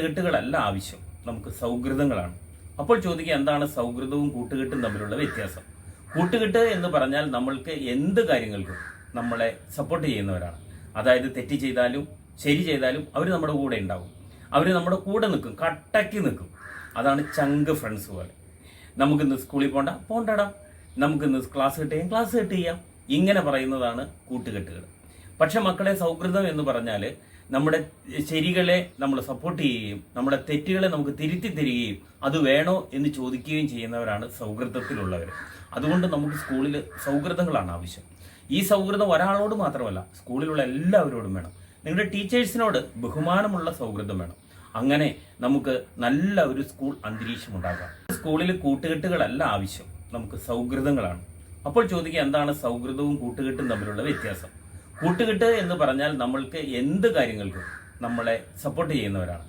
കൂട്ടുകെട്ടുകളല്ല ആവശ്യം, നമുക്ക് സൗഹൃദങ്ങളാണ്. അപ്പോൾ ചോദിക്കുക, എന്താണ് സൗഹൃദവും കൂട്ടുകെട്ടും തമ്മിലുള്ള വ്യത്യാസം? കൂട്ടുകെട്ട് എന്ന് പറഞ്ഞാൽ നമ്മൾക്ക് എന്ത് കാര്യങ്ങൾക്കും നമ്മളെ സപ്പോർട്ട് ചെയ്യുന്നവരാണ്. അതായത് തെറ്റ് ചെയ്താലും ശരി ചെയ്താലും അവർ നമ്മുടെ കൂടെ ഉണ്ടാവും, അവർ നമ്മുടെ കൂടെ നിൽക്കും, കട്ടയ്ക്ക് നിൽക്കും. അതാണ് ചങ്ക് ഫ്രണ്ട്സ് പോലെ. നമുക്കിന്ന് സ്കൂളിൽ പോണ്ടടാ, നമുക്കിന്ന് ക്ലാസ് കട്ട് ചെയ്യാം, ഇങ്ങനെ പറയുന്നതാണ് കൂട്ടുകെട്ടുകൾ. പക്ഷെ മക്കളെ, സൗഹൃദം എന്ന് പറഞ്ഞാൽ നമ്മുടെ ശരികളെ നമ്മൾ സപ്പോർട്ട് ചെയ്യുകയും നമ്മുടെ തെറ്റുകളെ നമുക്ക് തിരുത്തി തരികയും അത് വേണോ എന്ന് ചോദിക്കുകയും ചെയ്യുന്നവരാണ് സൗഹൃദത്തിലുള്ളവർ. അതുകൊണ്ട് നമുക്ക് സ്കൂളിൽ സൗഹൃദങ്ങളാണ് ആവശ്യം. ഈ സൗഹൃദം ഒരാളോട് മാത്രമല്ല, സ്കൂളിലുള്ള എല്ലാവരോടും വേണം. നിങ്ങളുടെ ടീച്ചേഴ്സിനോട് ബഹുമാനമുള്ള സൗഹൃദം വേണം. അങ്ങനെ നമുക്ക് നല്ല ഒരു സ്കൂൾ അന്തരീക്ഷം ഉണ്ടാകാം. സ്കൂളിൽ കൂട്ടുകെട്ടുകളല്ല ആവശ്യം, നമുക്ക് സൗഹൃദങ്ങളാണ്. അപ്പോൾ ചോദിക്കുക, എന്താണ് സൗഹൃദവും കൂട്ടുകെട്ടും തമ്മിലുള്ള വ്യത്യാസം? കൂട്ടുകെട്ട് എന്ന് പറഞ്ഞാൽ നമ്മൾക്ക് എന്ത് കാര്യങ്ങൾക്കും നമ്മളെ സപ്പോർട്ട് ചെയ്യുന്നവരാണ്.